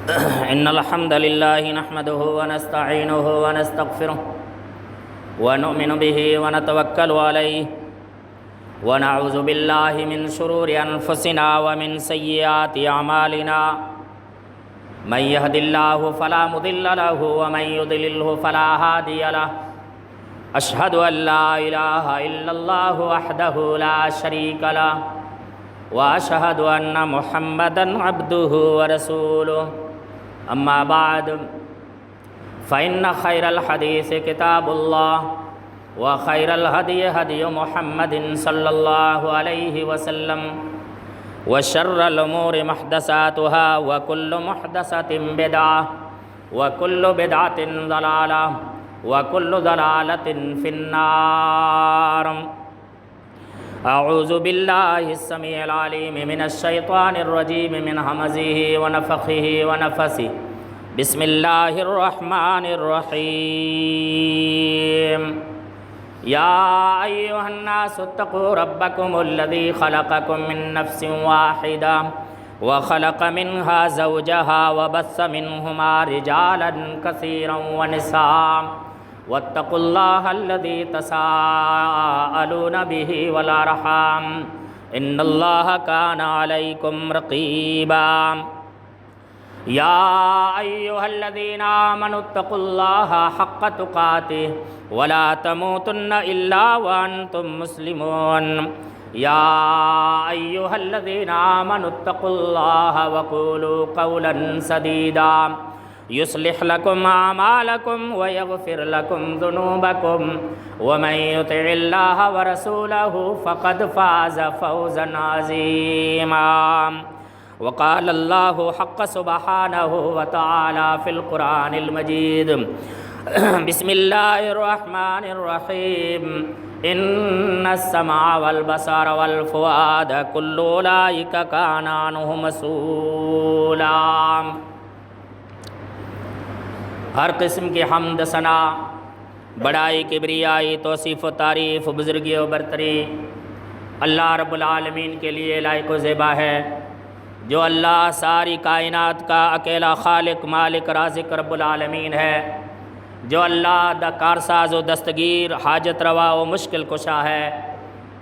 إن الحمد لله نحمده ونستعينه ونستغفره ونؤمن به ونتوكل عليه ونعوذ بالله من شرور أنفسنا ومن سيئات أعمالنا من يهد الله فلا مضل له ومن يضلله فلا هادي له أشهد أن لا إله إلا الله وحده لا شريك له وأشهد أن محمدًا عبده ورسوله أما بعد فإن خير الحديث كتاب الله وخير الهدي هدي محمد صلى الله عليه وسلم وشر الأمور محدثاتها وكل محدثة بدعة وكل بدعة ضلالة وكل ضلالة في النار. أعوذ بالله السميع العليم من الشيطان الرجيم من همزه ونفخه ونفثه. بسم الله الرحمن الرحيم. يا أيها الناس اتقوا ربكم الذي خلقكم من نفس واحدة وخلق منها زوجها وبث منهما رجالا كثيرا ونساء واتقوا الله الذي تساءلون به والأرحام إن الله كان عليكم رقيبا. يا أيها الذين آمنوا اتقوا الله حق تقاته ولا تموتن إلا وأنتم مسلمون. يا أيها الذين آمنوا اتقوا الله وقولوا قولا سديدا يصلح لكم أعمالكم ويغفر لكم ذنوبكم ومن يطع الله ورسوله فقد فاز فوزا عظيما. وقال الله حق سبحانه وتعالى في القرآن المجيد. بسم الله الرحمن الرحيم. إن السمع والبصر والفؤاد كل أولئك كان عنه مسؤولا. ہر قسم کی حمد ثنا، بڑائی، کبریائی، توصیف و تعریف، بزرگی و برتری اللہ رب العالمین کے لیے لائق و زیبا ہے، جو اللہ ساری کائنات کا اکیلا خالق، مالک، رازق رب العالمین ہے، جو اللہ کارساز و دستگیر، حاجت روا و مشکل کشا ہے،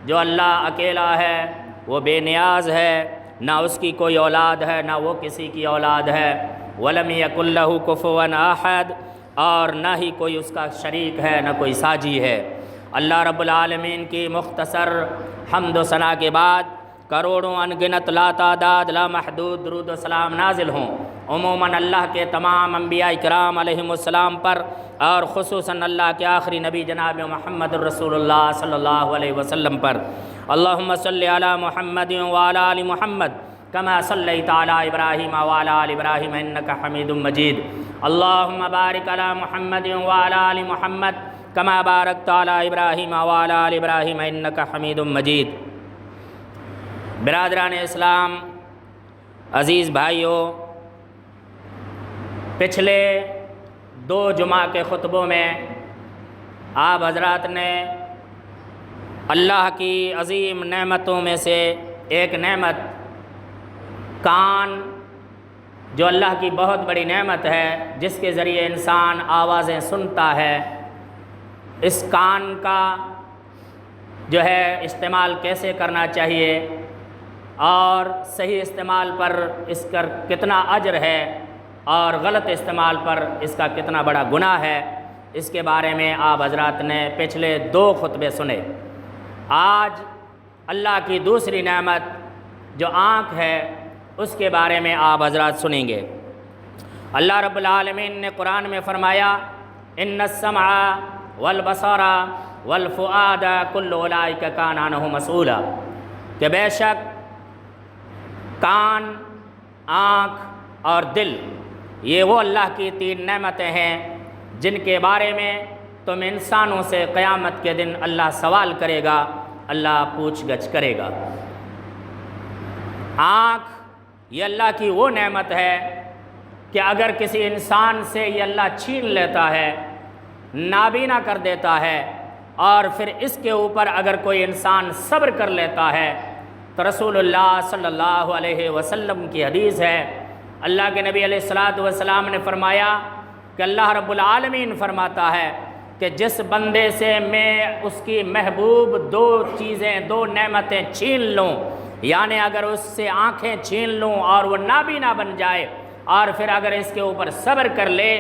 جو اللہ اکیلا ہے، وہ بے نیاز ہے، نہ اس کی کوئی اولاد ہے نہ وہ کسی کی اولاد ہے، وَلَمْ يَكُنْ لَهُ كُفُوًا أَحَدٌ، اور نہ ہی کوئی اس کا شریک ہے نہ کوئی ساجی ہے۔ اللہ رب العالمین کی مختصر حمد و ثنا کے بعد کروڑوں انگنت لا تعداد لا محدود درود و سلام نازل ہوں عموماً اللہ کے تمام انبیاء کرام علیہم السلام پر، اور خصوصاً اللہ کے آخری نبی جناب محمد الرسول اللہ صلی اللہ علیہ وسلم پر۔ اللہم صلی علی محمد وعلی آل محمد كما صليت على إبراهيم وعلى آل إبراهيم إنك حميد مجيد. اللهم بارك على محمد وعلى آل محمد كما باركت على إبراهيم وعلى آل إبراهيم إنك حميد مجيد. برادران اسلام، عزیز بھائیو، پچھلے 2 جمعہ کے خطبوں میں آپ حضرات نے اللہ کی عظیم نعمتوں میں سے ایک نعمت کان، جو اللہ کی بہت بڑی نعمت ہے، جس کے ذریعے انسان آوازیں سنتا ہے، اس کان کا جو ہے استعمال کیسے کرنا چاہیے اور صحیح استعمال پر اس کا کتنا اجر ہے اور غلط استعمال پر اس کا کتنا بڑا گناہ ہے، اس کے بارے میں آپ حضرات نے پچھلے 2 خطبے سنے۔ آج اللہ کی دوسری نعمت جو آنکھ ہے، اس کے بارے میں آپ حضرات سنیں گے۔ اللہ رب العالمین نے قرآن میں فرمایا، ان السمع والبصر والفؤاد کل اولئک کان عنہ مسؤولا، کہ بے شک کان، آنکھ اور دل، یہ وہ اللہ کی 3 نعمتیں ہیں جن کے بارے میں تم انسانوں سے قیامت کے دن اللہ سوال کرے گا، اللہ پوچھ گچھ کرے گا۔ آنکھ یہ اللہ کی وہ نعمت ہے کہ اگر کسی انسان سے یہ اللہ چھین لیتا ہے، نابینا کر دیتا ہے، اور پھر اس کے اوپر اگر کوئی انسان صبر کر لیتا ہے تو رسول اللہ صلی اللہ علیہ وسلم کی حدیث ہے، اللہ کے نبی علیہ الصلاۃ والسلام نے فرمایا کہ اللہ رب العالمین فرماتا ہے کہ جس بندے سے میں اس کی محبوب دو نعمتیں چھین لوں، یعنی اگر اس سے آنکھیں چھین لوں اور وہ نابینا بن جائے اور پھر اگر اس کے اوپر صبر کر لے،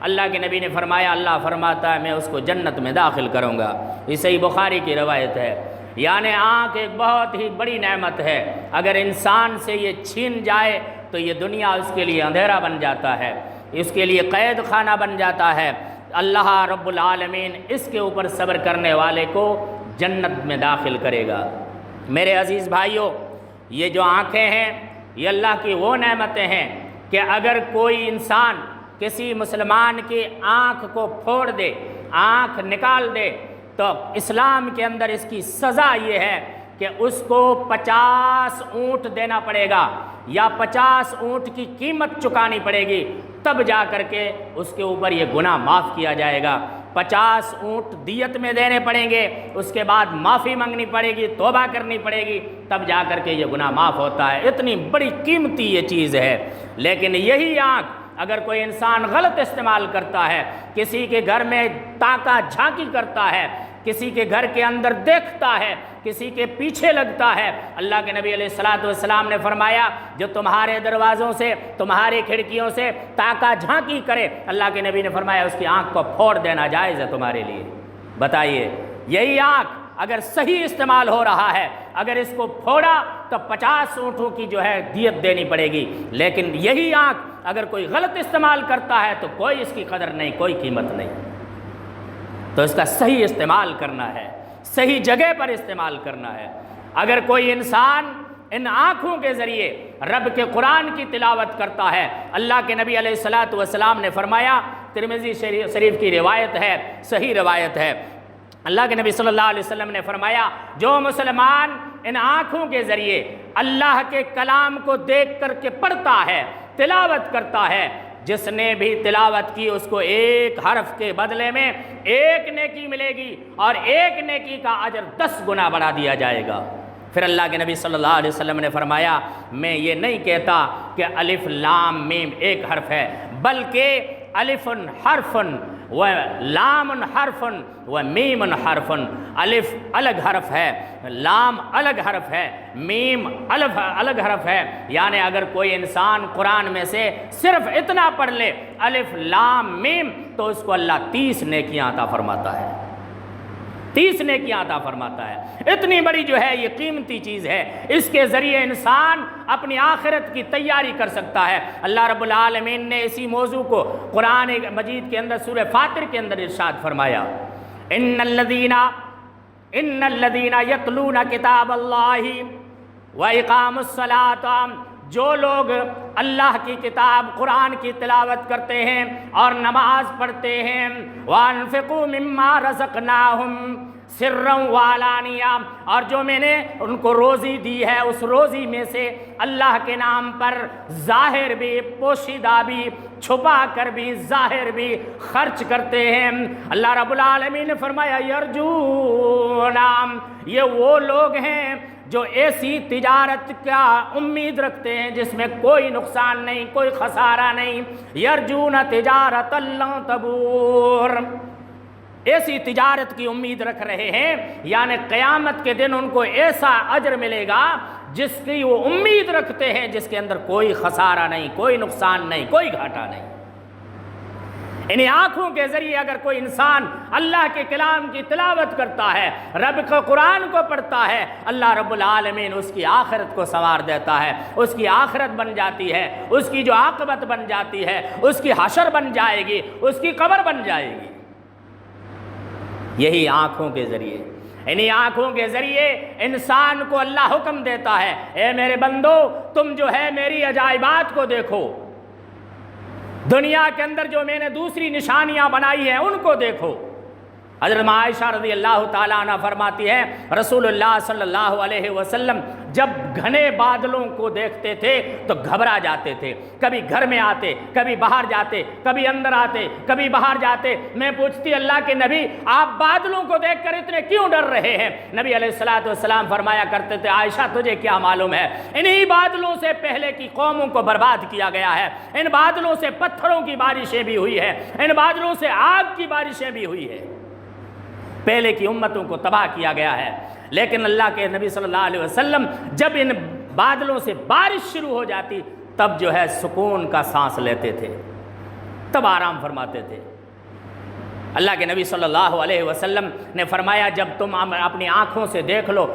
اللہ کے نبی نے فرمایا، اللہ فرماتا ہے میں اس کو جنت میں داخل کروں گا۔ یہ صحیح بخاری کی روایت ہے۔ یعنی آنکھ ایک بہت ہی بڑی نعمت ہے، اگر انسان سے یہ چھین جائے تو یہ دنیا اس کے لیے اندھیرا بن جاتا ہے، اس کے لیے قید خانہ بن جاتا ہے۔ اللہ رب العالمین اس کے اوپر صبر کرنے والے کو جنت میں داخل کرے گا۔ میرے عزیز بھائیوں، یہ جو آنکھیں ہیں یہ اللہ کی وہ نعمتیں ہیں کہ اگر کوئی انسان کسی مسلمان کی آنکھ کو پھوڑ دے، آنکھ نکال دے، تو اسلام کے اندر اس کی سزا یہ ہے کہ اس کو 50 اونٹ دینا پڑے گا یا 50 اونٹ کی قیمت چکانی پڑے گی، تب جا کر کے اس کے اوپر یہ گناہ معاف کیا جائے گا۔ 50 اونٹ دیت میں دینے پڑیں گے، اس کے بعد معافی مانگنی پڑے گی، توبہ کرنی پڑے گی، تب جا کر کے یہ گناہ معاف ہوتا ہے۔ اتنی بڑی قیمتی یہ چیز ہے۔ لیکن یہی آنکھ اگر کوئی انسان غلط استعمال کرتا ہے، کسی کے گھر میں تاکہ جھانکی کرتا ہے، کسی کے گھر کے اندر دیکھتا ہے، کسی کے پیچھے لگتا ہے، اللہ کے نبی علیہ الصلاۃ والسلام نے فرمایا جو تمہارے دروازوں سے، تمہاری کھڑکیوں سے تاکہ جھانکی کرے، اللہ کے نبی نے فرمایا اس کی آنکھ کو پھوڑ دینا جائز ہے تمہارے لیے۔ بتائیے، یہی آنکھ اگر صحیح استعمال ہو رہا ہے، اگر اس کو پھوڑا تو 50 اونٹوں کی جو ہے دیت دینی پڑے گی، لیکن یہی آنکھ اگر کوئی غلط استعمال کرتا ہے تو کوئی اس کی قدر نہیں، کوئی قیمت نہیں۔ تو اس کا صحیح استعمال کرنا ہے، صحیح جگہ پر استعمال کرنا ہے۔ اگر کوئی انسان ان آنکھوں کے ذریعے رب کے قرآن کی تلاوت کرتا ہے، اللہ کے نبی علیہ الصلاۃ والسلام نے فرمایا، ترمذی شریف کی روایت ہے، صحیح روایت ہے، اللہ کے نبی صلی اللہ علیہ وسلم نے فرمایا جو مسلمان ان آنکھوں کے ذریعے اللہ کے کلام کو دیکھ کر کے پڑھتا ہے، تلاوت کرتا ہے، جس نے بھی تلاوت کی اس کو ایک حرف کے بدلے میں ایک نیکی ملے گی اور ایک نیکی کا اجر 10 گنا بڑھا دیا جائے گا۔ پھر اللہ کے نبی صلی اللہ علیہ وسلم نے فرمایا میں یہ نہیں کہتا کہ الف لام میم ایک حرف ہے، بلکہ الف حرف و لام حرف و میم حرف۔ الف الگ حرف ہے، لام الگ حرف ہے، میم الگ حرف ہے۔ یعنی اگر کوئی انسان قرآن میں سے صرف اتنا پڑھ لے الف لام میم تو اس کو اللہ 30 نیکیاں عطا فرماتا ہے، 30 نیکیاں عطا فرماتا ہے۔ اتنی بڑی جو ہے یہ قیمتی چیز ہے، اس کے ذریعے انسان اپنی آخرت کی تیاری کر سکتا ہے۔ اللہ رب العالمین نے اسی موضوع کو قرآن مجید کے اندر سورہ فاطر کے اندر ارشاد فرمایا، ان الذین یتلون کتاب اللہ واقاموا الصلاۃ، جو لوگ اللہ کی کتاب قرآن کی تلاوت کرتے ہیں اور نماز پڑھتے ہیں، وَأَنفِقُوا مِمَّا رَزَقْنَاهُمْ سِرًّا وَعَلَانِيَةً، اور جو میں نے ان کو روزی دی ہے اس روزی میں سے اللہ کے نام پر ظاہر بھی، پوشیدہ بھی، چھپا کر بھی، ظاہر بھی خرچ کرتے ہیں۔ اللہ رب العالمین نے فرمایا یرجون، یہ وہ لوگ ہیں جو ایسی تجارت کا امید رکھتے ہیں جس میں کوئی نقصان نہیں، کوئی خسارہ نہیں۔ یرجون تجارت لن تبور، ایسی تجارت کی امید رکھ رہے ہیں، یعنی قیامت کے دن ان کو ایسا اجر ملے گا جس کی وہ امید رکھتے ہیں، جس کے اندر کوئی خسارہ نہیں، کوئی نقصان نہیں، کوئی گھاٹا نہیں۔ انہیں آنکھوں کے ذریعے اگر کوئی انسان اللہ کے کلام کی تلاوت کرتا ہے، رب کے قرآن کو پڑھتا ہے، اللہ رب العالمین اس کی آخرت کو سنوار دیتا ہے، اس کی آخرت بن جاتی ہے، اس کی جو عاقبت بن جاتی ہے، اس کی حشر بن جائے گی، اس کی قبر بن جائے گی، یہی آنکھوں کے ذریعے۔ انہیں آنکھوں کے ذریعے انسان کو اللہ حکم دیتا ہے، اے میرے بندو تم جو ہے میری عجائبات کو دیکھو، دنیا کے اندر جو میں نے دوسری نشانیاں بنائی ہیں ان کو دیکھو، حضرت عائشہ رضی اللہ تعالیٰ عنہ فرماتی ہے رسول اللہ صلی اللہ علیہ وسلم جب گھنے بادلوں کو دیکھتے تھے تو گھبرا جاتے تھے، کبھی گھر میں آتے، کبھی باہر جاتے، کبھی اندر آتے، کبھی باہر جاتے۔ میں پوچھتی اللہ کے نبی آپ بادلوں کو دیکھ کر اتنے کیوں ڈر رہے ہیں؟ نبی علیہ الصلوۃ والسلام فرمایا کرتے تھے عائشہ تجھے کیا معلوم ہے، انہی بادلوں سے پہلے کی قوموں کو برباد کیا گیا ہے، ان بادلوں سے پتھروں کی بارشیں بھی ہوئی ہے، ان بادلوں سے آگ کی بارشیں بھی ہوئی ہے، پہلے کی امتوں کو تباہ کیا گیا ہے۔ لیکن اللہ کے نبی صلی اللہ علیہ وسلم جب ان بادلوں سے بارش شروع ہو جاتی تب جو ہے سکون کا سانس لیتے تھے، تب آرام فرماتے تھے۔ اللہ کے نبی صلی اللہ علیہ وسلم نے فرمایا جب تم اپنی آنکھوں سے دیکھ لو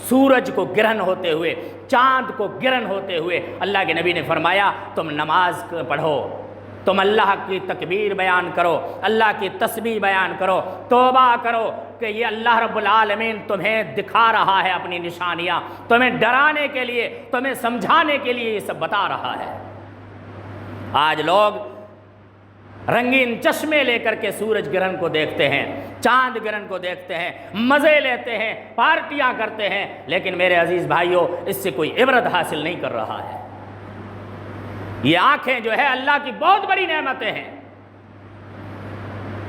سورج کو گرہن ہوتے ہوئے، چاند کو گرہن ہوتے ہوئے، اللہ کے نبی نے فرمایا تم نماز پڑھو، تم اللہ کی تکبیر بیان کرو، اللہ کی تسبیح بیان کرو، توبہ کرو کہ یہ اللہ رب العالمین تمہیں دکھا رہا ہے اپنی نشانیاں، تمہیں ڈرانے کے لیے، تمہیں سمجھانے کے لیے یہ سب بتا رہا ہے۔ آج لوگ رنگین چشمے لے کر کے سورج گرہن کو دیکھتے ہیں، چاند گرہن کو دیکھتے ہیں، مزے لیتے ہیں، پارٹیاں کرتے ہیں، لیکن میرے عزیز بھائیوں اس سے کوئی عبرت حاصل نہیں کر رہا ہے۔ یہ آنکھیں جو ہے اللہ کی بہت بڑی نعمتیں ہیں۔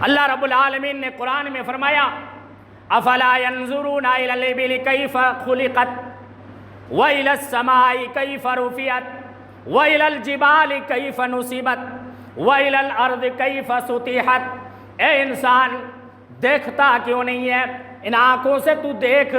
اللہ رب العالمین نے قرآن میں فرمایا افلا ينظرون الى الابل كيف خلقت والى السماء كيف رفعت والى الجبال كيف نصبت والى الارض كيف سطحت۔ اے انسان دیکھتا کیوں نہیں ہے؟ ان آنکھوں سے تو دیکھ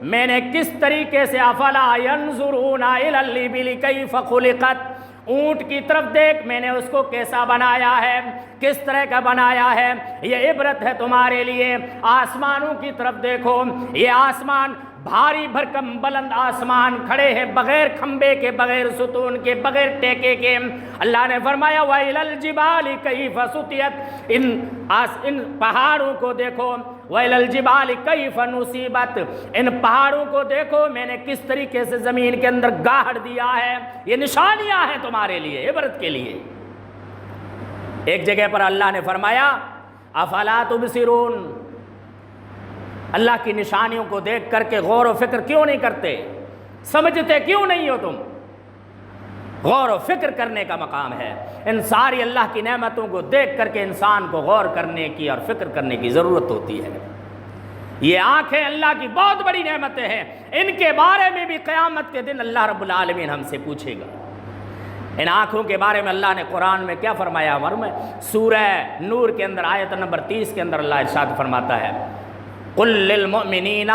میں نے کس طریقے سے افلا ينظرون الى الابل كيف خلقت، اونٹ کی طرف دیکھ میں نے اس کو کیسا بنایا ہے، کس طرح کا بنایا ہے، یہ عبرت ہے تمہارے لیے۔ آسمانوں کی طرف دیکھو، یہ آسمان بھاری بھرکم بلند آسمان کھڑے ہیں بغیر کھمبے کے، بغیر ستون کے، بغیر ٹیکے کے۔ اللہ نے فرمایا وَإِلَى الْجِبَالِ كَيْفَ سُطِحَتْ، ان پہاڑوں کو دیکھو، وَإِلَى الْجِبَالِ كَيْفَ نُصِبَتْ، ان پہاڑوں کو دیکھو میں نے کس طریقے سے زمین کے اندر گاڑ دیا ہے۔ یہ نشانیاں ہیں تمہارے لیے، عبرت کے لیے۔ ایک جگہ پر اللہ نے فرمایا افلا تبصرون، اللہ کی نشانیوں کو دیکھ کر کے غور و فکر کیوں نہیں کرتے؟ سمجھتے کیوں نہیں ہو تم؟ غور و فکر کرنے کا مقام ہے۔ ان ساری اللہ کی نعمتوں کو دیکھ کر کے انسان کو غور کرنے کی اور فکر کرنے کی ضرورت ہوتی ہے۔ یہ آنکھیں اللہ کی بہت بڑی نعمتیں ہیں، ان کے بارے میں بھی قیامت کے دن اللہ رب العالمین ہم سے پوچھے گا۔ ان آنکھوں کے بارے میں اللہ نے قرآن میں کیا فرمایا؟ سورہ نور کے اندر آیت نمبر 30 کے اندر اللہ ارشاد فرماتا ہے قُلْ لِلْمُؤْمِنِينَ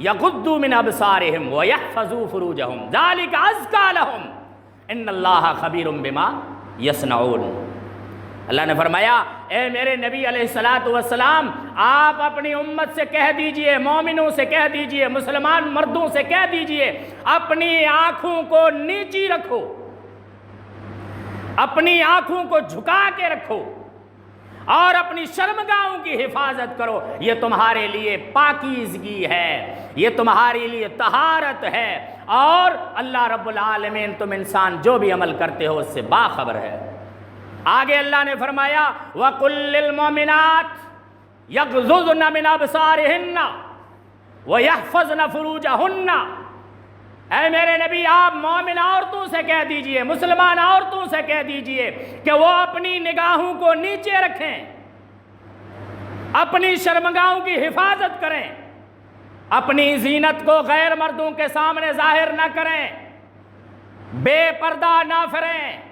يَغُضُّوا مِنْ أَبْصَارِهِمْ وَيَحْفَظُوا فُرُوجَهُمْ ذَلِكَ أَزْكَىٰ لَهُمْ إِنَّ اللَّهَ خَبِيرٌ بِمَا يَصْنَعُونَ۔ اللہ نے فرمایا اے میرے نبی علیہ الصلوۃ والسلام آپ اپنی امت سے کہہ دیجئے، مومنوں سے کہہ دیجئے، مسلمان مردوں سے کہہ دیجئے اپنی آنکھوں کو نیچی رکھو، اپنی آنکھوں کو جھکا کے رکھو اور اپنی شرمگاہوں کی حفاظت کرو، یہ تمہارے لیے پاکیزگی ہے، یہ تمہارے لیے طہارت ہے، اور اللہ رب العالمین تم انسان جو بھی عمل کرتے ہو اس سے باخبر ہے۔ آگے اللہ نے فرمایا وَقُلْ لِلْمُؤْمِنَاتِ يَغْضُضْنَ مِنْ أَبْصَارِهِنَّ وَيَحْفَظْنَ فُرُوجَهُنَّ۔ اے میرے نبی آپ مومن عورتوں سے کہہ دیجئے، مسلمان عورتوں سے کہہ دیجئے کہ وہ اپنی نگاہوں کو نیچے رکھیں، اپنی شرمگاہوں کی حفاظت کریں، اپنی زینت کو غیر مردوں کے سامنے ظاہر نہ کریں، بے پردہ نہ پھریں۔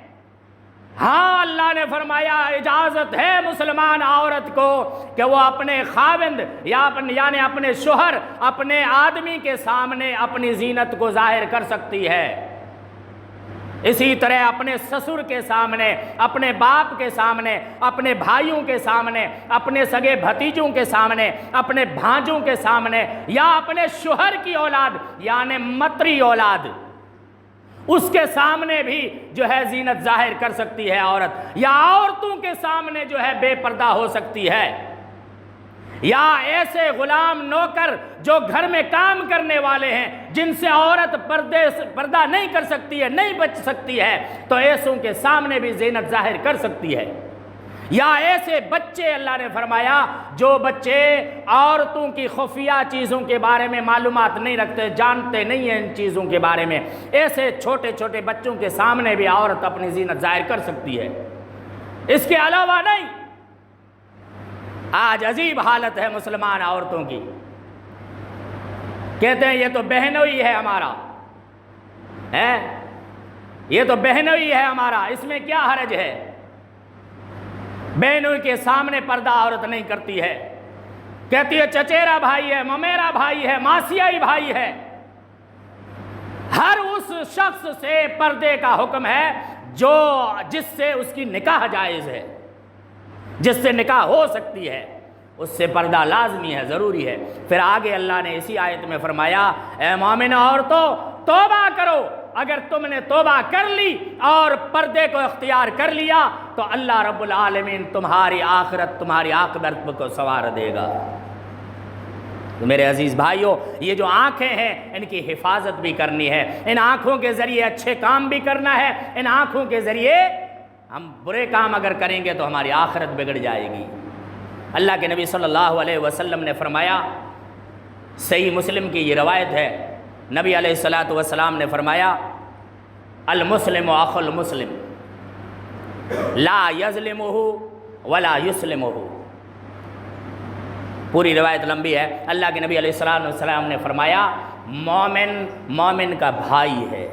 ہاں اللہ نے فرمایا اجازت ہے مسلمان عورت کو کہ وہ اپنے خاوند یعنی اپنے شوہر، اپنے آدمی کے سامنے اپنی زینت کو ظاہر کر سکتی ہے، اسی طرح اپنے سسر کے سامنے، اپنے باپ کے سامنے، اپنے بھائیوں کے سامنے، اپنے سگے بھتیجوں کے سامنے، اپنے بھانجوں کے سامنے، یا اپنے شوہر کی اولاد یعنی متری اولاد اس کے سامنے بھی جو ہے زینت ظاہر کر سکتی ہے عورت، یا عورتوں کے سامنے جو ہے بے پردہ ہو سکتی ہے، یا ایسے غلام نوکر جو گھر میں کام کرنے والے ہیں جن سے عورت پردہ نہیں کر سکتی ہے، نہیں بچ سکتی ہے، تو ایسوں کے سامنے بھی زینت ظاہر کر سکتی ہے۔ یا ایسے بچے اللہ نے فرمایا جو بچے عورتوں کی خفیہ چیزوں کے بارے میں معلومات نہیں رکھتے، جانتے نہیں ہیں ان چیزوں کے بارے میں، ایسے چھوٹے چھوٹے بچوں کے سامنے بھی عورت اپنی زینت ظاہر کر سکتی ہے، اس کے علاوہ نہیں۔ آج عجیب حالت ہے مسلمان عورتوں کی، کہتے ہیں یہ تو بہنوئی ہے ہمارا، یہ تو بہنوئی ہے ہمارا، اس میں کیا حرج ہے؟ بہنوئی کے سامنے پردہ عورت نہیں کرتی ہے، کہتی ہے چچیرا بھائی ہے، ممیرا بھائی ہے، ماسیائی بھائی ہے۔ ہر اس شخص سے پردے کا حکم ہے جس سے اس کی نکاح جائز ہے، جس سے نکاح ہو سکتی ہے، اس سے پردہ لازمی ہے، ضروری ہے۔ پھر آگے اللہ نے اسی آیت میں فرمایا اے مومن عورتوں توبہ کرو، اگر تم نے توبہ کر لی اور پردے کو اختیار کر لیا تو اللہ رب العالمین تمہاری آخرت، تمہاری عاقبت کو سنوار دے گا۔ تو میرے عزیز بھائیوں، یہ جو آنکھیں ہیں ان کی حفاظت بھی کرنی ہے، ان آنکھوں کے ذریعے اچھے کام بھی کرنا ہے، ان آنکھوں کے ذریعے ہم برے کام اگر کریں گے تو ہماری آخرت بگڑ جائے گی۔ اللہ کے نبی صلی اللہ علیہ وسلم نے فرمایا، صحیح مسلم کی یہ روایت ہے، نبی علیہ السلام نے فرمایا المسلم اخو المسلم لا یظلمہ ولا یسلمہ۔ پوری روایت لمبی ہے۔ اللہ کے نبی علیہ السلام نے فرمایا مومن کا بھائی ہے،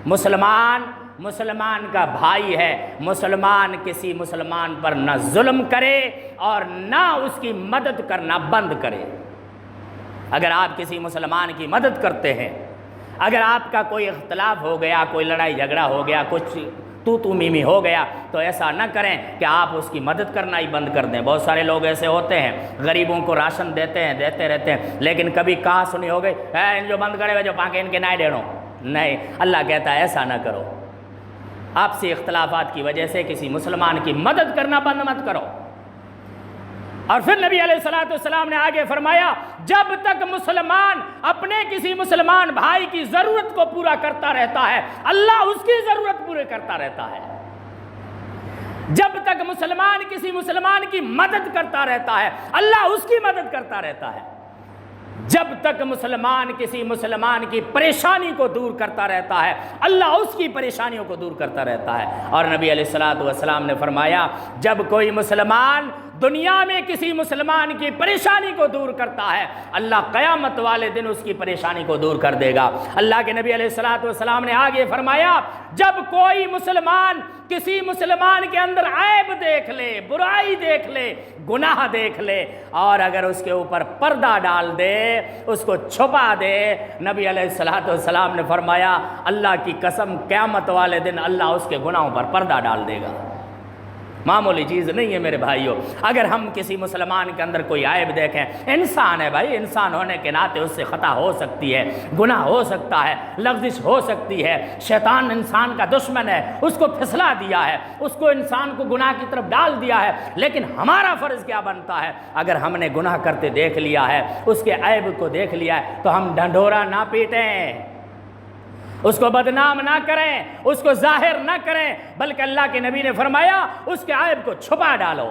مسلمان کا بھائی ہے، مسلمان کسی مسلمان پر نہ ظلم کرے اور نہ اس کی مدد کرنا بند کرے۔ اگر آپ کسی مسلمان کی مدد کرتے ہیں، اگر آپ کا کوئی اختلاف ہو گیا، کوئی لڑائی جھگڑا ہو گیا، کچھ تو میمی ہو گیا، تو ایسا نہ کریں کہ آپ اس کی مدد کرنا ہی بند کر دیں۔ بہت سارے لوگ ایسے ہوتے ہیں، غریبوں کو راشن دیتے رہتے ہیں، لیکن کبھی کہاں سنی ہو گئی ان جو بند کرے جو پاکے ان کے نائے ڈیڑوں، نہیں، اللہ کہتا ہے ایسا نہ کرو۔ آپسی اختلافات کی وجہ سے کسی مسلمان کی مدد کرنا بند مت کرو۔ اور پھر نبی علیہ السلام نے آگے فرمایا جب تک مسلمان اپنے کسی مسلمان بھائی کی ضرورت کو پورا کرتا رہتا ہے، اللہ اس کی ضرورت پورے کرتا رہتا ہے۔ جب تک مسلمان کسی مسلمان کی مدد کرتا رہتا ہے، اللہ اس کی مدد کرتا رہتا ہے۔ جب تک مسلمان کسی مسلمان کی پریشانی کو دور کرتا رہتا ہے، اللہ اس کی پریشانیوں کو دور کرتا رہتا ہے۔ اور نبی علیہ السلام نے فرمایا جب کوئی مسلمان دنیا میں کسی مسلمان کی پریشانی کو دور کرتا ہے، اللہ قیامت والے دن اس کی پریشانی کو دور کر دے گا۔ اللہ کے نبی علیہ السلام نے آگے فرمایا جب کوئی مسلمان کسی مسلمان کے اندر عیب دیکھ لے، برائی دیکھ لے، گناہ دیکھ لے اور اگر اس کے اوپر پردہ ڈال دے، اس کو چھپا دے، نبی علیہ السلام نے فرمایا اللہ کی قسم قیامت والے دن اللہ اس کے گناہوں پر پردہ ڈال دے گا۔ معمولی چیز نہیں ہے میرے بھائیوں۔ اگر ہم کسی مسلمان کے اندر کوئی عیب دیکھیں، انسان ہے بھائی، انسان ہونے کے ناطے اس سے خطا ہو سکتی ہے، گناہ ہو سکتا ہے، لغزش ہو سکتی ہے، شیطان انسان کا دشمن ہے، اس کو پھسلا دیا ہے، اس کو انسان کو گناہ کی طرف ڈال دیا ہے، لیکن ہمارا فرض کیا بنتا ہے؟ اگر ہم نے گناہ کرتے دیکھ لیا ہے، اس کے عیب کو دیکھ لیا ہے تو ہم ڈھنڈورا نہ پیٹیں، اس کو بدنام نہ کریں، اس کو ظاہر نہ کریں، بلکہ اللہ کے نبی نے فرمایا اس کے عیب کو چھپا ڈالو،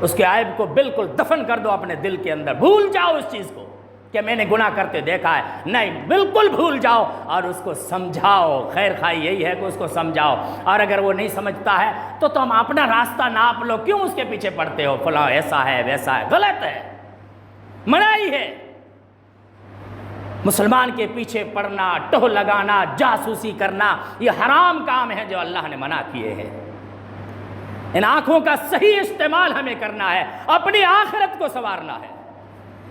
اس کے عیب کو بالکل دفن کر دو اپنے دل کے اندر، بھول جاؤ اس چیز کو کہ میں نے گناہ کرتے دیکھا ہے، نہیں، بالکل بھول جاؤ اور اس کو سمجھاؤ۔ خیر خواہی یہی ہے کہ اس کو سمجھاؤ، اور اگر وہ نہیں سمجھتا ہے تو تم اپنا راستہ ناپ لو، کیوں اس کے پیچھے پڑتے ہو فلاں ایسا ہے ویسا ہے؟ غلط ہے، منائی ہے۔ مسلمان کے پیچھے پڑنا، ٹوہ لگانا، جاسوسی کرنا، یہ حرام کام ہے جو اللہ نے منع کیے ہیں۔ ان آنکھوں کا صحیح استعمال ہمیں کرنا ہے، اپنی آخرت کو سنوارنا ہے۔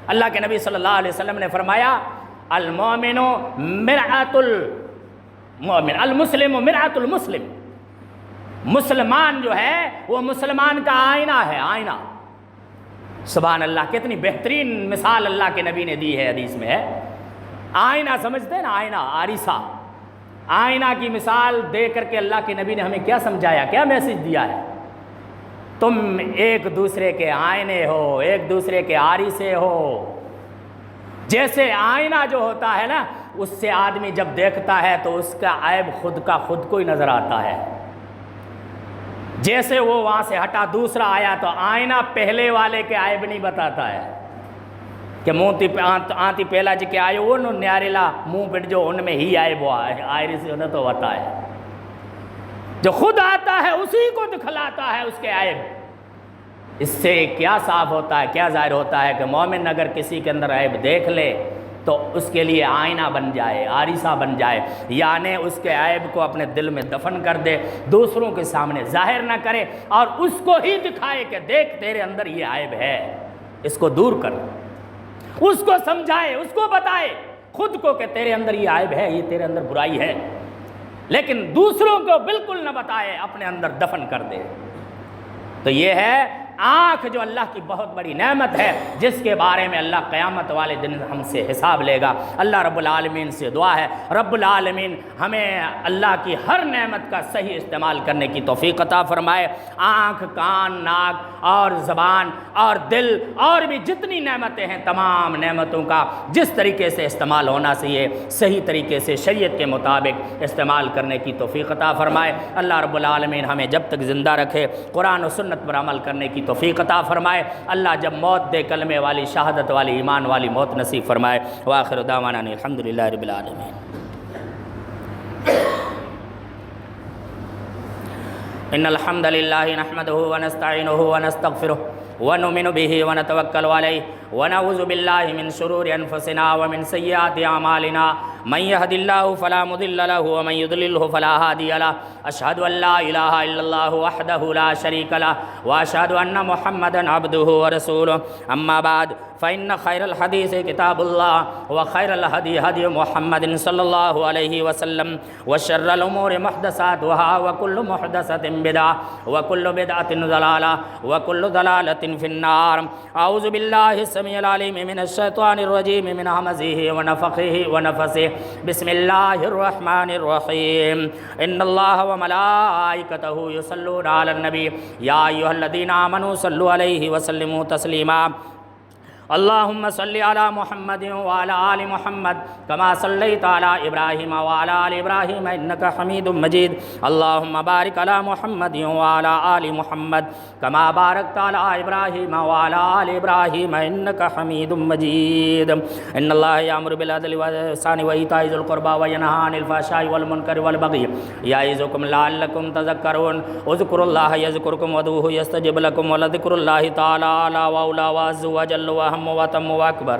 اللہ کے نبی صلی اللہ علیہ وسلم نے فرمایا المومن مرآۃ المومن، المسلم مرآۃ المسلم، مسلمان جو ہے وہ مسلمان کا آئینہ ہے، آئینہ۔ سبحان اللہ، کتنی بہترین مثال اللہ کے نبی نے دی ہے، حدیث میں ہے۔ آئینہ سمجھتے ہیں نا، آئینہ، عارضہ، آئینہ کی مثال دے کر کے اللہ کے نبی نے ہمیں کیا سمجھایا، کیا میسج دیا ہے؟ تم ایک دوسرے کے آئینے ہو، ایک دوسرے کے عارضے ہو۔ جیسے آئینہ جو ہوتا ہے نا، اس سے آدمی جب دیکھتا ہے تو اس کا عیب خود کا خود کو ہی نظر آتا ہے۔ جیسے وہ وہاں سے ہٹا دوسرا آیا تو آئینہ پہلے والے کے عیب نہیں بتاتا ہے کہ منہ آنتی پہلا جی کے آئے وہ نو نیاریلا منہ پٹ جو ان میں ہی عیب ہوا ہے آئری سے انہیں تو بتا ہے جو خود آتا ہے اسی کو دکھلاتا ہے اس کے عیب. اس سے کیا صاف ہوتا ہے, کیا ظاہر ہوتا ہے کہ مومن اگر کسی کے اندر عیب دیکھ لے تو اس کے لیے آئینہ بن جائے, عارضہ بن جائے, یعنی اس کے عیب کو اپنے دل میں دفن کر دے, دوسروں کے سامنے ظاہر نہ کرے اور اس کو ہی دکھائے کہ دیکھ تیرے اندر یہ عیب ہے, اس کو دور کر, اس کو سمجھائے, اس کو بتائے خود کو کہ تیرے اندر یہ عیب ہے, یہ تیرے اندر برائی ہے, لیکن دوسروں کو بالکل نہ بتائے, اپنے اندر دفن کر دے. تو یہ ہے آنکھ جو اللہ کی بہت بڑی نعمت ہے, جس کے بارے میں اللہ قیامت والے دن ہم سے حساب لے گا. اللہ رب العالمین سے دعا ہے رب العالمین ہمیں اللہ کی ہر نعمت کا صحیح استعمال کرنے کی توفیق عطا فرمائے. آنکھ, کان, ناک اور زبان اور دل اور بھی جتنی نعمتیں ہیں تمام نعمتوں کا جس طریقے سے استعمال ہونا چاہیے صحیح طریقے سے شریعت کے مطابق استعمال کرنے کی توفیق عطا فرمائے. اللہ رب العالمین ہمیں جب تک زندہ رکھے قرآن و سنت پر عمل کرنے کی توفیق عطا فرمائے. اللہ جب موت دے کلمے والی, شہادت والی, ایمان والی موت نصیب فرمائے. وآخر دعوانا الحمدللہ رب العالمین. ان الحمد للہ نحمده ونستعینه ونستغفره ونؤمن به ونتوکل علیہ ونعوذ باللہ من شرور انفسنا ومن سیئات اعمالنا من يهد الله فلا مضل له ومن يضلل فلا هادي له. اشهد ان لا اله الا الله وحده لا شريك له واشهد ان محمدا عبده ورسوله. اما بعد فان خير الحديث كتاب الله وخير الهدي هدي محمد صلى الله عليه وسلم وشر الامور محدثاتها وكل محدثة بدعة وكل بدعة ضلالة وكل ضلالة في النار. اعوذ بالله السميع العليم من الشيطان الرجيم من همزه ونفخه ونفثه. بسم الله الرحمن الرحيم. ان الله وملائكته يصلون على النبي يا ايها الذين امنوا صلوا عليه وسلموا تسليما. اللهم صل على محمد وعلى آل محمد كما صليت على إبراهيم وعلى آل إبراهيم إنك حميد مجيد. اللهم بارك على محمد وعلى آل محمد كما باركت على إبراهيم وعلى آل إبراهيم إنك حميد مجيد. إن الله يأمر بالعدل والإحسان وإيتاء ذي القربى وينهى عن الفحشاء والمنكر والبغي يعظكم لعلكم تذكرون. اذكروا الله يذكركم وادعوه يستجب لكم ولذكر الله تعالى أعلى وأولى وعز وجل وأهم وأتم وأكبر.